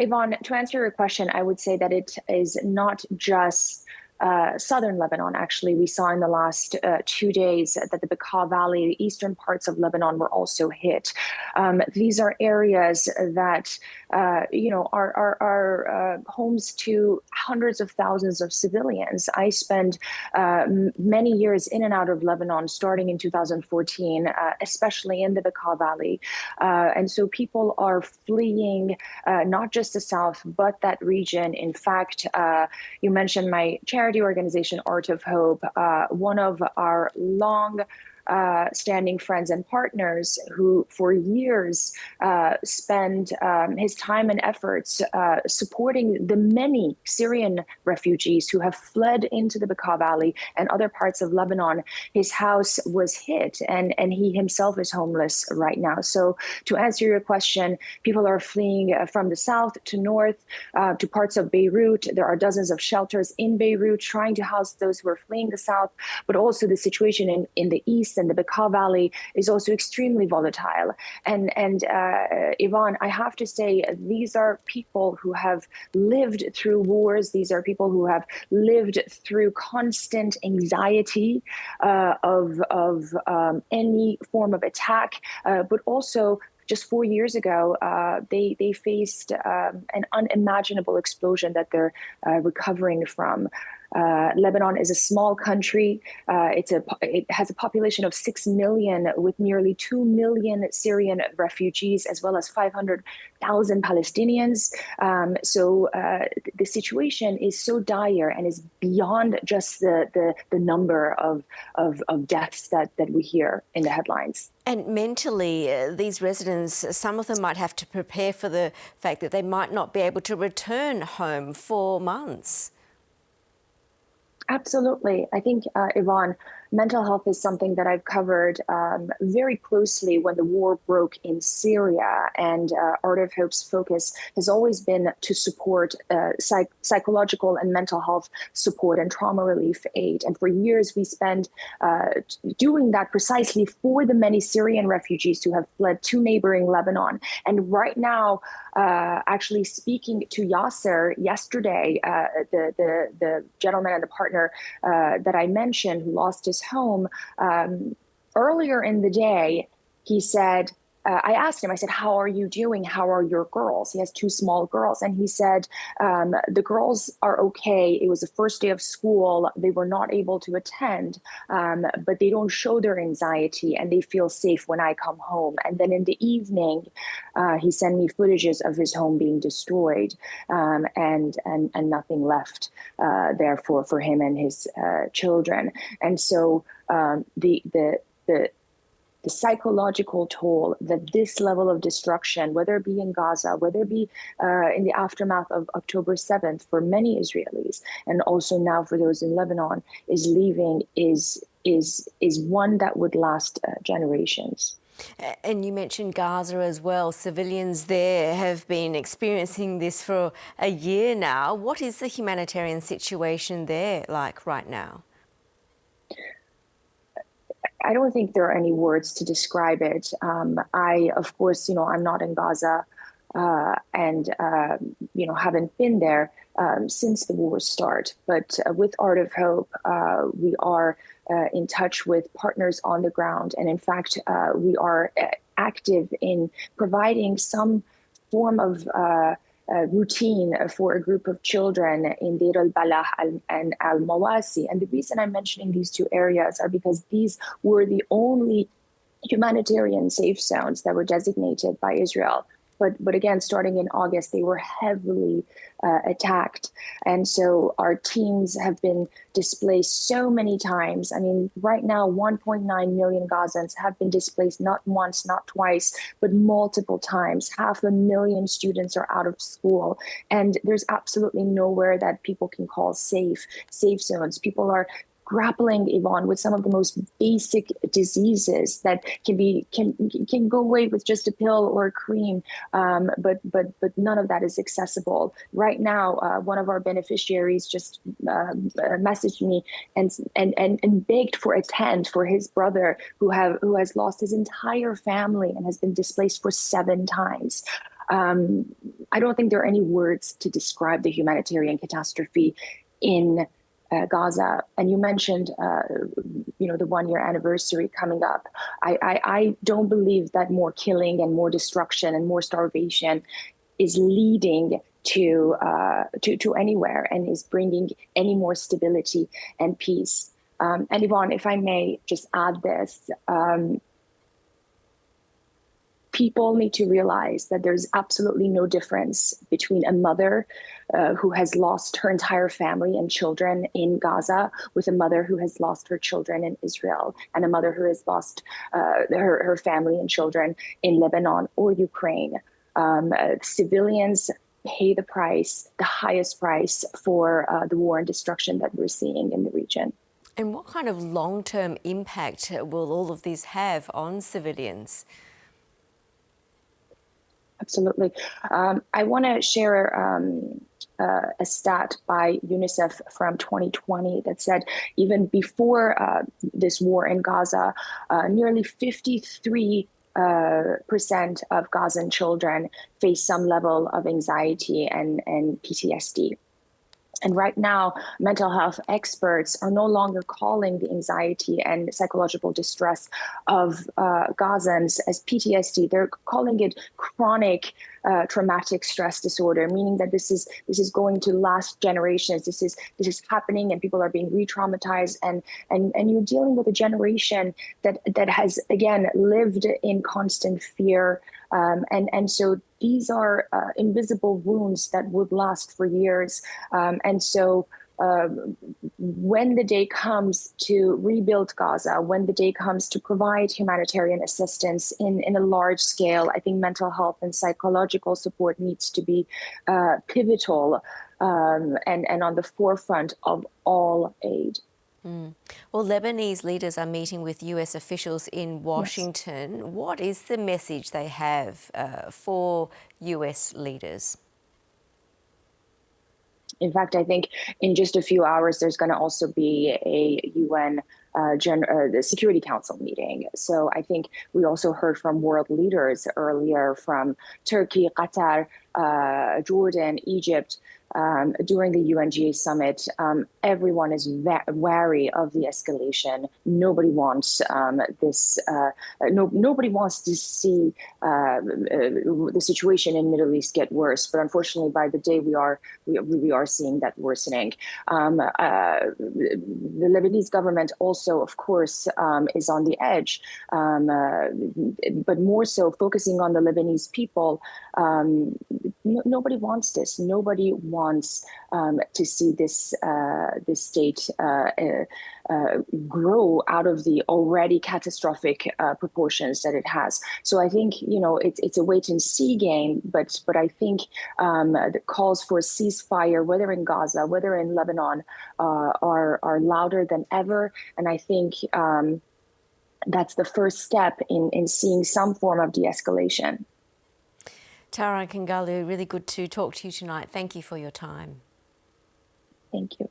Yvonne, to answer your question, I would say that it is not just southern Lebanon. Actually, we saw in the last 2 days that the Bekaa Valley, the eastern parts of Lebanon, were also hit. These are areas that are homes to hundreds of thousands of civilians. I spent many years in and out of Lebanon, starting in 2014, especially in the Bekaa Valley, and so people are fleeing not just the south, but that region. In fact, you mentioned my charity organization, Art of Hope, one of our standing friends and partners who for years spend his time and efforts supporting the many Syrian refugees who have fled into the Bekaa Valley and other parts of Lebanon. His house was hit and he himself is homeless right now. So to answer your question, people are fleeing from the south to north to parts of Beirut. There are dozens of shelters in Beirut trying to house those who are fleeing the south, but also the situation in the east and the Bekaa Valley is also extremely volatile. And Yvonne, I have to say, these are people who have lived through wars. These are people who have lived through constant anxiety of any form of attack, but also just 4 years ago, they faced an unimaginable explosion that they're recovering from. Lebanon is a small country. It has a population of 6 million, with nearly 2 million Syrian refugees, as well as 500,000 Palestinians. So the situation is so dire and is beyond just the number of deaths that we hear in the headlines. And mentally, these residents, some of them might have to prepare for the fact that they might not be able to return home for months. Absolutely. I think, Yvonne, mental health is something that I've covered very closely when the war broke in Syria. And Art of Hope's focus has always been to support psychological and mental health support and trauma relief aid. And for years, we spent doing that precisely for the many Syrian refugees who have fled to neighboring Lebanon. And right now, actually speaking to Yasser yesterday, the gentleman and the partner that I mentioned who lost his home, earlier in the day, he said, I asked him, I said, how are you doing? How are your girls? He has 2 small girls. And he said, the girls are okay. It was the first day of school. They were not able to attend, but they don't show their anxiety and they feel safe when I come home. And then in the evening, he sent me footages of his home being destroyed and nothing left there for him and his children. And so the psychological toll that this level of destruction, whether it be in Gaza, whether it be in the aftermath of October 7th for many Israelis, and also now for those in Lebanon, is leaving is one that would last generations. And you mentioned Gaza as well. Civilians there have been experiencing this for a year now. What is the humanitarian situation there like right now? I don't think there are any words to describe it. Of course, I'm not in Gaza and haven't been there since the war start. But with Art of Hope, we are in touch with partners on the ground. And in fact, we are active in providing some form of routine for a group of children in Deir al-Balah and al-Mawasi. And the reason I'm mentioning these 2 areas are because these were the only humanitarian safe zones that were designated by Israel. But again, starting in August, they were heavily attacked. And so our teams have been displaced so many times. I mean, right now, 1.9 million Gazans have been displaced not once, not twice, but multiple times. 500,000 students are out of school. And there's absolutely nowhere that people can call safe zones. People are grappling, Yvonne, with some of the most basic diseases that can go away with just a pill or a cream, but none of that is accessible. Right now, one of our beneficiaries just messaged me and begged for a tent for his brother who has lost his entire family and has been displaced for 7 times. I don't think there are any words to describe the humanitarian catastrophe in Gaza. And you mentioned, the 1 year anniversary coming up. I don't believe that more killing and more destruction and more starvation is leading to anywhere and is bringing any more stability and peace. And Yvonne, if I may just add this, people need to realize that there's absolutely no difference between a mother who has lost her entire family and children in Gaza with a mother who has lost her children in Israel and a mother who has lost her family and children in Lebanon or Ukraine. Civilians pay the price, the highest price for the war and destruction that we're seeing in the region. And what kind of long-term impact will all of this have on civilians? Absolutely. I want to share a stat by UNICEF from 2020 that said even before this war in Gaza, nearly 53% of Gazan children face some level of anxiety and PTSD. And right now, mental health experts are no longer calling the anxiety and psychological distress of Gazans as PTSD. They're calling it chronic traumatic stress disorder, meaning that this is going to last generations. This is happening, and people are being re-traumatized, and you're dealing with a generation that has again lived in constant fear. And so these are invisible wounds that would last for years. And so when the day comes to rebuild Gaza, when the day comes to provide humanitarian assistance in a large scale, I think mental health and psychological support needs to be pivotal and on the forefront of all aid. Well, Lebanese leaders are meeting with US officials in Washington. Yes. What is the message they have for US leaders? In fact, I think in just a few hours, there's going to also be a UN the Security Council meeting. So I think we also heard from world leaders earlier from Turkey, Qatar, Jordan, Egypt, during the UNGA summit. Everyone is wary of the escalation. Nobody wants this. Nobody wants to see the situation in the Middle East get worse. But unfortunately, by the day we are seeing that worsening. The Lebanese government also, of course, is on the edge, but more so focusing on the Lebanese people. Nobody wants this. Nobody wants to see this state grow out of the already catastrophic proportions that it has. So I think it's a wait and see game. But I think the calls for ceasefire, whether in Gaza, whether in Lebanon, are louder than ever. And I think that's the first step in seeing some form of de-escalation. Tara Kangarlou, really good to talk to you tonight. Thank you for your time. Thank you.